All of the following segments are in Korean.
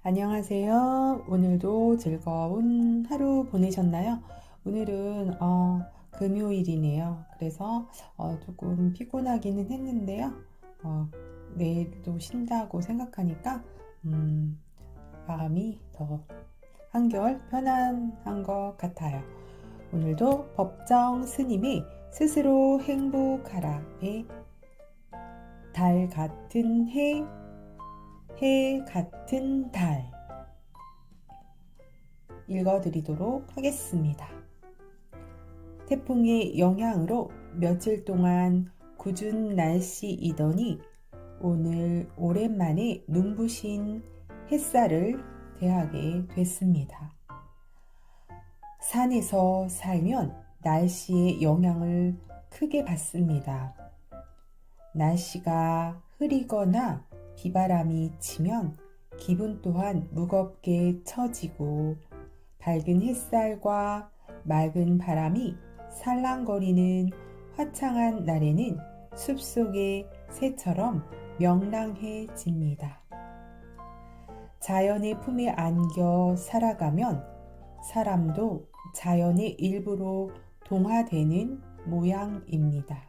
안녕하세요. 오늘도 즐거운 하루 보내셨나요? 오늘은 금요일이네요. 그래서 조금 피곤하기는 했는데요. 어, 내일도 쉰다고 생각하니까 마음이 더 한결 편안한 것 같아요. 오늘도 법정 스님이 스스로 행복하라의 달 같은 해 같은 달 읽어드리도록 하겠습니다. 태풍의 영향으로 며칠 동안 궂은 날씨이더니 오늘 오랜만에 눈부신 햇살을 대하게 됐습니다. 산에서 살면 날씨의 영향을 크게 받습니다. 날씨가 흐리거나 비바람이 치면 기분 또한 무겁게 처지고 밝은 햇살과 맑은 바람이 살랑거리는 화창한 날에는 숲속의 새처럼 명랑해집니다. 자연의 품에 안겨 살아가면 사람도 자연의 일부로 동화되는 모양입니다.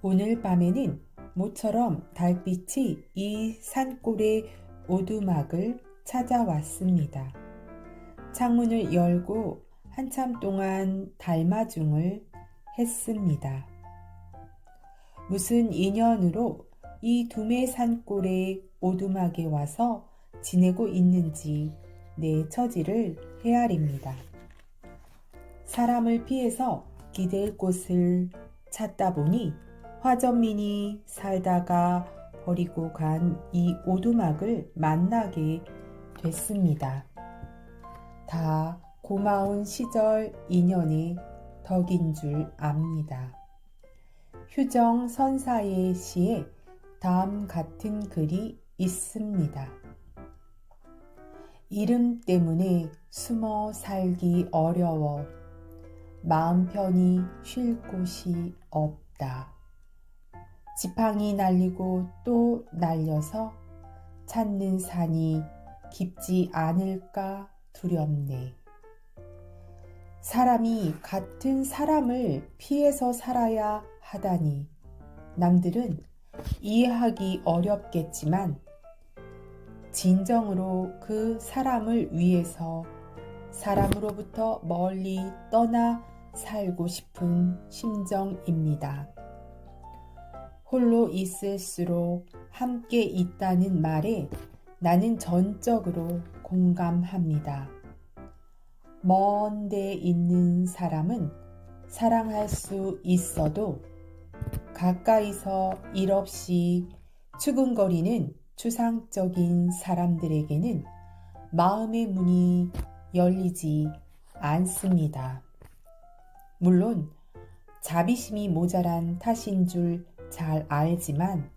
오늘 밤에는 모처럼 달빛이 이 산골의 오두막을 찾아왔습니다. 창문을 열고 한참 동안 달마중을 했습니다. 무슨 인연으로 이 두메 산골의 오두막에 와서 지내고 있는지 내 처지를 헤아립니다. 사람을 피해서 기댈 곳을 찾다 보니 화전민이 살다가 버리고 간 이 오두막을 만나게 됐습니다. 다 고마운 시절 인연의 덕인 줄 압니다. 휴정 선사의 시에 다음 같은 글이 있습니다. 이름 때문에 숨어 살기 어려워 마음 편히 쉴 곳이 없다. 지팡이 날리고 또 날려서 찾는 산이 깊지 않을까 두렵네. 사람이 같은 사람을 피해서 살아야 하다니 남들은 이해하기 어렵겠지만 진정으로 그 사람을 위해서 사람으로부터 멀리 떠나 살고 싶은 심정입니다. 홀로 있을수록 함께 있다는 말에 나는 전적으로 공감합니다. 먼 데 있는 사람은 사랑할 수 있어도 가까이서 일없이 추근거리는 추상적인 사람들에게는 마음의 문이 열리지 않습니다. 물론 자비심이 모자란 탓인 줄 잘 알지만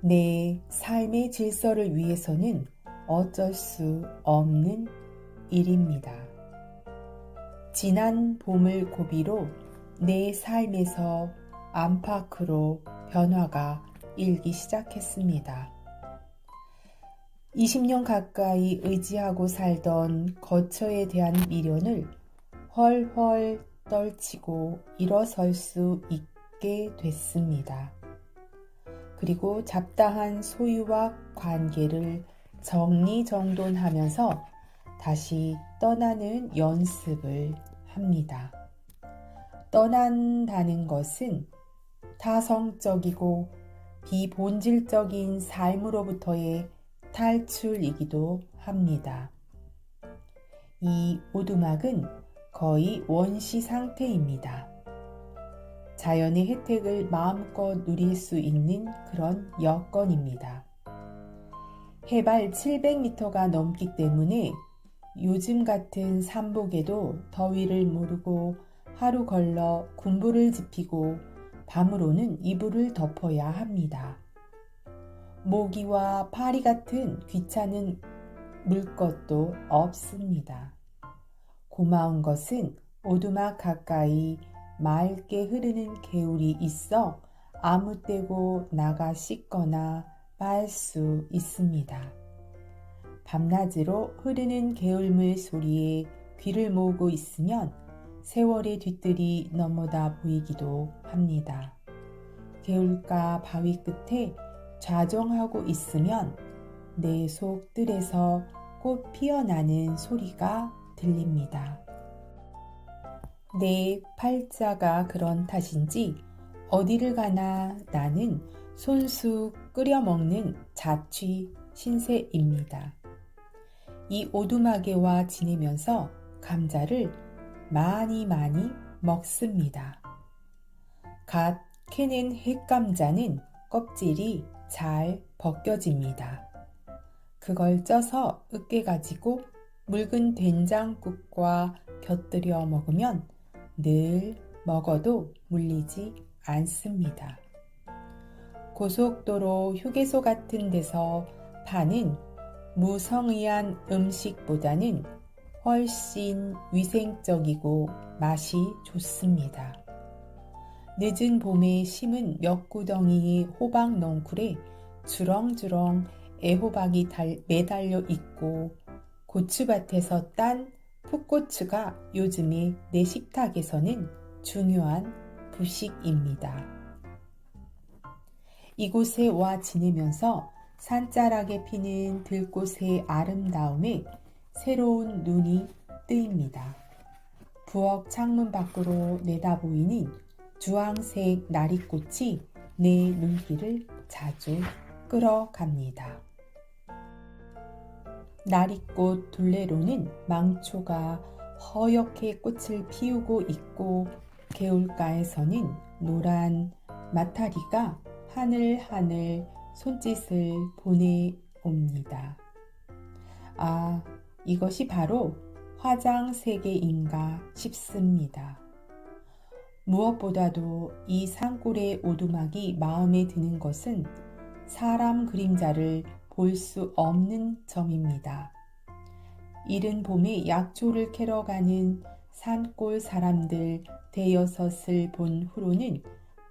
내 삶의 질서를 위해서는 어쩔 수 없는 일입니다. 지난 봄을 고비로 내 삶에서 안팎으로 변화가 일기 시작했습니다. 20년 가까이 의지하고 살던 거처에 대한 미련을 헐헐 떨치고 일어설 수 있게 됐습니다. 그리고 잡다한 소유와 관계를 정리정돈하면서 다시 떠나는 연습을 합니다. 떠난다는 것은 타성적이고 비본질적인 삶으로부터의 탈출이기도 합니다. 이 오두막은 거의 원시 상태입니다. 자연의 혜택을 마음껏 누릴 수 있는 그런 여건입니다. 해발 700m가 넘기 때문에 요즘 같은 삼복에도 더위를 모르고 하루 걸러 군부를 지피고 밤으로는 이불을 덮어야 합니다. 모기와 파리 같은 귀찮은 물것도 없습니다. 고마운 것은 오두막 가까이 맑게 흐르는 개울이 있어 아무 때고 나가 씻거나 알 수 있습니다. 밤낮으로 흐르는 개울물 소리에 귀를 모으고 있으면 세월의 뒤뜰이 너무다 보이기도 합니다. 개울가 바위 끝에 좌정하고 있으면 내 속뜰에서 꽃 피어나는 소리가 들립니다. 내 팔자가 그런 탓인지 어디를 가나 나는 손수 끓여 먹는 자취 신세입니다. 이 오두마개와 지내면서 감자를 많이 먹습니다. 갓 캐낸 햇감자는 껍질이 잘 벗겨집니다. 그걸 쪄서 으깨가지고 묽은 된장국과 곁들여 먹으면 늘 먹어도 물리지 않습니다. 고속도로 휴게소 같은 데서 파는 무성의한 음식보다는 훨씬 위생적이고 맛이 좋습니다. 늦은 봄에 심은 몇 구덩이의 호박 넝쿨에 주렁주렁 애호박이 매달려 있고 고추밭에서 딴 풋고추가 요즘에 내 식탁에서는 중요한 부식입니다. 이곳에 와 지내면서 산자락에 피는 들꽃의 아름다움에 새로운 눈이 뜨입니다. 부엌 창문 밖으로 내다보이는 주황색 나리꽃이 내 눈길을 자주 끌어갑니다. 나리꽃 둘레로는 망초가 허옇게 꽃을 피우고 있고 개울가에서는 노란 마타리가 하늘하늘 손짓을 보내옵니다. 아, 이것이 바로 화장세계인가 싶습니다. 무엇보다도 이 산골의 오두막이 마음에 드는 것은 사람 그림자를 볼 수 없는 점입니다. 이른 봄에 약초를 캐러 가는 산골 사람들 대여섯을 본 후로는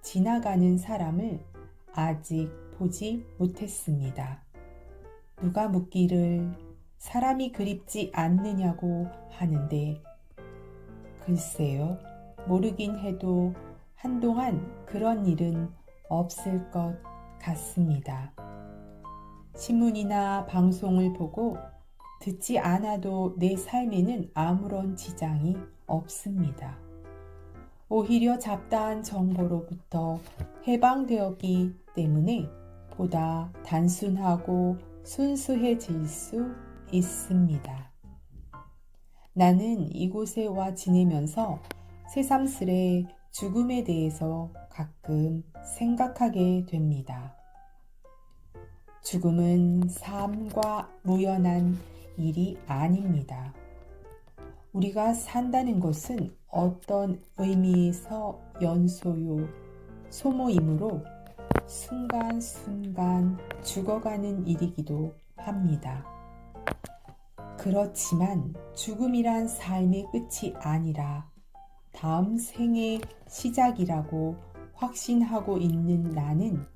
지나가는 사람을 아직 보지 못했습니다. 누가 묻기를 사람이 그립지 않느냐고 하는데 글쎄요, 모르긴 해도 한동안 그런 일은 없을 것 같습니다. 신문이나 방송을 보고 듣지 않아도 내 삶에는 아무런 지장이 없습니다. 오히려 잡다한 정보로부터 해방되었기 때문에 보다 단순하고 순수해질 수 있습니다. 나는 이곳에 와 지내면서 새삼스레 죽음에 대해서 가끔 생각하게 됩니다. 죽음은 삶과 무연한 일이 아닙니다. 우리가 산다는 것은 어떤 의미에서 연소요, 소모이므로 순간순간 죽어가는 일이기도 합니다. 그렇지만 죽음이란 삶의 끝이 아니라 다음 생의 시작이라고 확신하고 있는 나는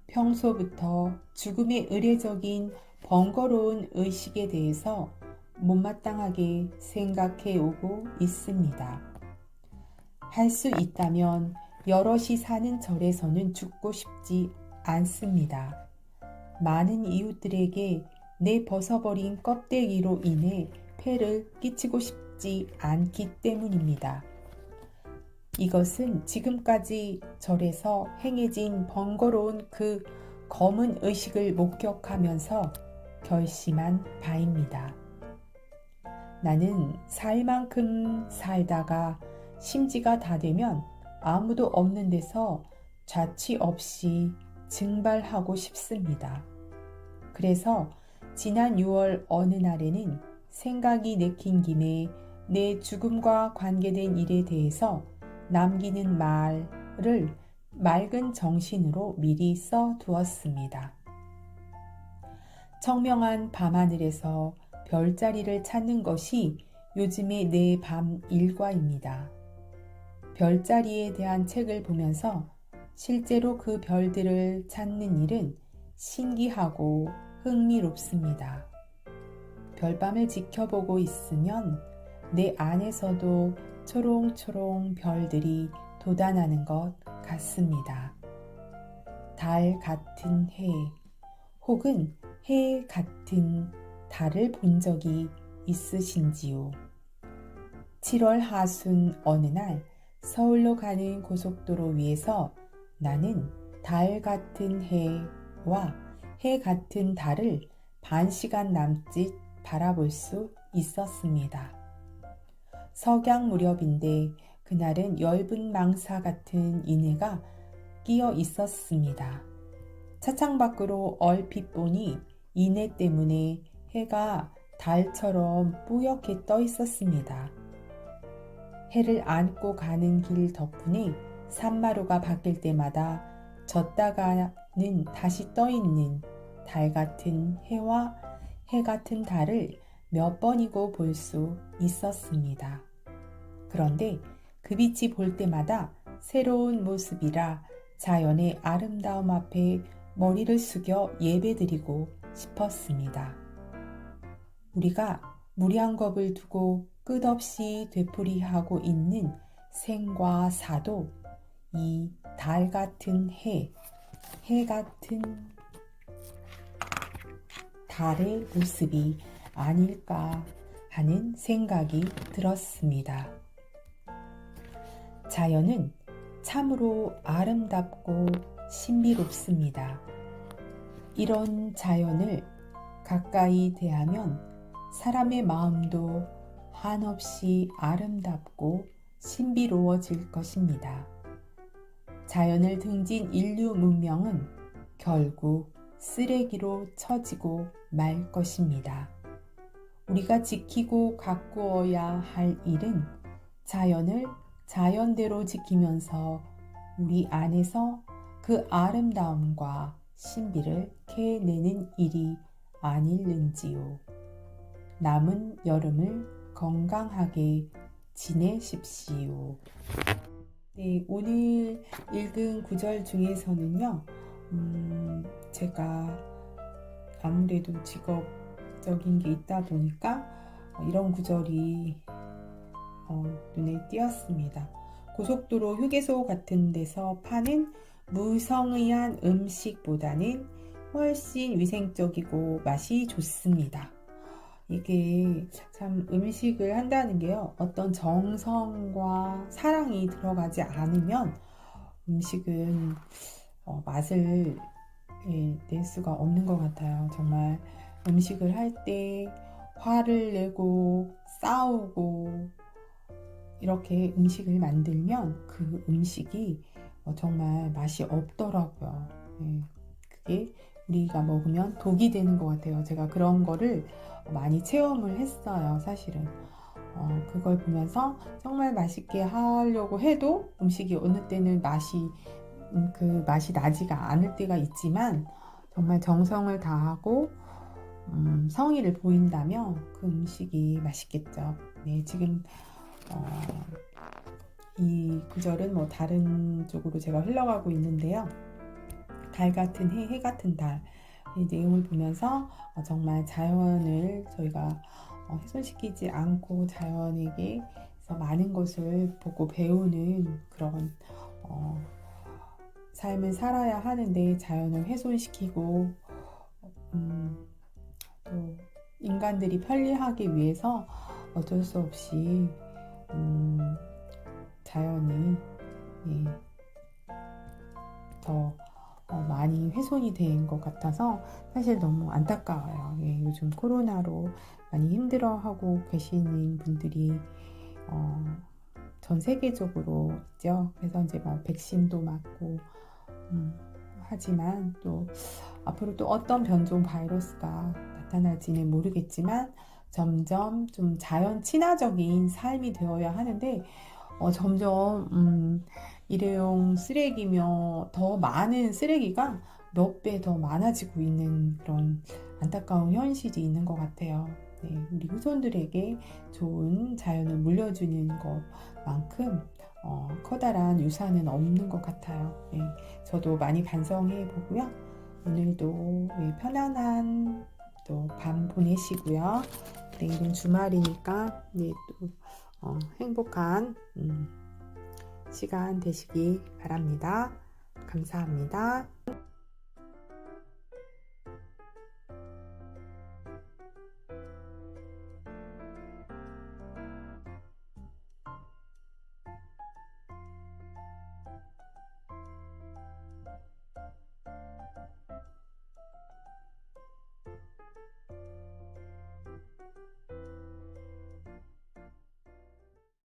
평소부터 죽음의 의례적인 번거로운 의식에 대해서 못마땅하게 생각해 오고 있습니다. 할 수 있다면 여럿이 사는 절에서는 죽고 싶지 않습니다. 많은 이웃들에게 내 벗어버린 껍데기로 인해 폐를 끼치고 싶지 않기 때문입니다. 이것은 지금까지 절에서 행해진 번거로운 그 검은 의식을 목격하면서 결심한 바입니다. 나는 살 만큼 살다가 심지가 다 되면 아무도 없는 데서 자취 없이 증발하고 싶습니다. 그래서 지난 6월 어느 날에는 생각이 내킨 김에 내 죽음과 관계된 일에 대해서 남기는 말을 맑은 정신으로 미리 써두었습니다. 청명한 밤하늘에서 별자리를 찾는 것이 요즘의 내 밤 일과입니다. 별자리에 대한 책을 보면서 실제로 그 별들을 찾는 일은 신기하고 흥미롭습니다. 별밤을 지켜보고 있으면 내 안에서도 초롱초롱 별들이 돋아나는 것 같습니다. 달 같은 해 혹은 해 같은 달을 본 적이 있으신지요? 7월 하순 어느 날 서울로 가는 고속도로 위에서 나는 달 같은 해와 해 같은 달을 반 시간 남짓 바라볼 수 있었습니다. 석양 무렵인데 그날은 엷은 망사 같은 인해가 끼어 있었습니다. 차창 밖으로 얼핏 보니 인해 때문에 해가 달처럼 뿌옇게 떠 있었습니다. 해를 안고 가는 길 덕분에 산마루가 바뀔 때마다 졌다가는 다시 떠 있는 달 같은 해와 해 같은 달을 몇 번이고 볼 수 있었습니다. 그런데 그 빛이 볼 때마다 새로운 모습이라 자연의 아름다움 앞에 머리를 숙여 예배드리고 싶었습니다. 우리가 무량겁을 두고 끝없이 되풀이하고 있는 생과 사도 이 달 같은 해 같은 달의 모습이 아닐까 하는 생각이 들었습니다. 자연은 참으로 아름답고 신비롭습니다. 이런 자연을 가까이 대하면 사람의 마음도 한없이 아름답고 신비로워질 것입니다. 자연을 등진 인류 문명은 결국 쓰레기로 처지고 말 것입니다. 우리가 지키고 가꾸어야 할 일은 자연을 자연대로 지키면서 우리 안에서 그 아름다움과 신비를 캐내는 일이 아닐는지요. 남은 여름을 건강하게 지내십시오. 네, 오늘 읽은 구절 중에서는요, 제가 아무래도 직업적인 게 있다 보니까 이런 구절이 눈에 띄었습니다. 고속도로 휴게소 같은 데서 파는 무성의한 음식보다는 훨씬 위생적이고 맛이 좋습니다. 이게 참 음식을 한다는 게요, 어떤 정성과 사랑이 들어가지 않으면 음식은 맛을 낼 수가 없는 것 같아요. 정말 음식을 할 때 화를 내고 싸우고 이렇게 음식을 만들면 그 음식이 정말 맛이 없더라고요. 그게 우리가 먹으면 독이 되는 것 같아요. 제가 그런 거를 많이 체험을 했어요, 사실은. 그걸 보면서 정말 맛있게 하려고 해도 음식이 어느 때는 그 맛이 나지가 않을 때가 있지만 정말 정성을 다하고 성의를 보인다면 그 음식이 맛있겠죠. 네, 지금 이 구절은 다른 쪽으로 제가 흘러가고 있는데요. 달 같은 해 같은 달. 이 내용을 보면서 정말 자연을 저희가 훼손시키지 않고 자연에게서 많은 것을 보고 배우는 그런 삶을 살아야 하는데 자연을 훼손시키고 또 인간들이 편리하기 위해서 어쩔 수 없이 자연이 더 많이 훼손이 된 것 같아서 사실 너무 안타까워요. 요즘 코로나로 많이 힘들어하고 계시는 분들이 전 세계적으로 있죠. 그래서 이제 백신도 맞고 하지만 또 앞으로 또 어떤 변종 바이러스가 나타날지는 모르겠지만 점점 좀 자연 친화적인 삶이 되어야 하는데 점점 일회용 쓰레기며 더 많은 쓰레기가 몇 배 더 많아지고 있는 그런 안타까운 현실이 있는 것 같아요. 네, 우리 후손들에게 좋은 자연을 물려주는 것만큼 커다란 유산은 없는 것 같아요. 네, 저도 많이 반성해 보고요. 오늘도 편안한 또 밤 보내시고요. 내일은 주말이니까 또 행복한 시간 되시기 바랍니다. 감사합니다.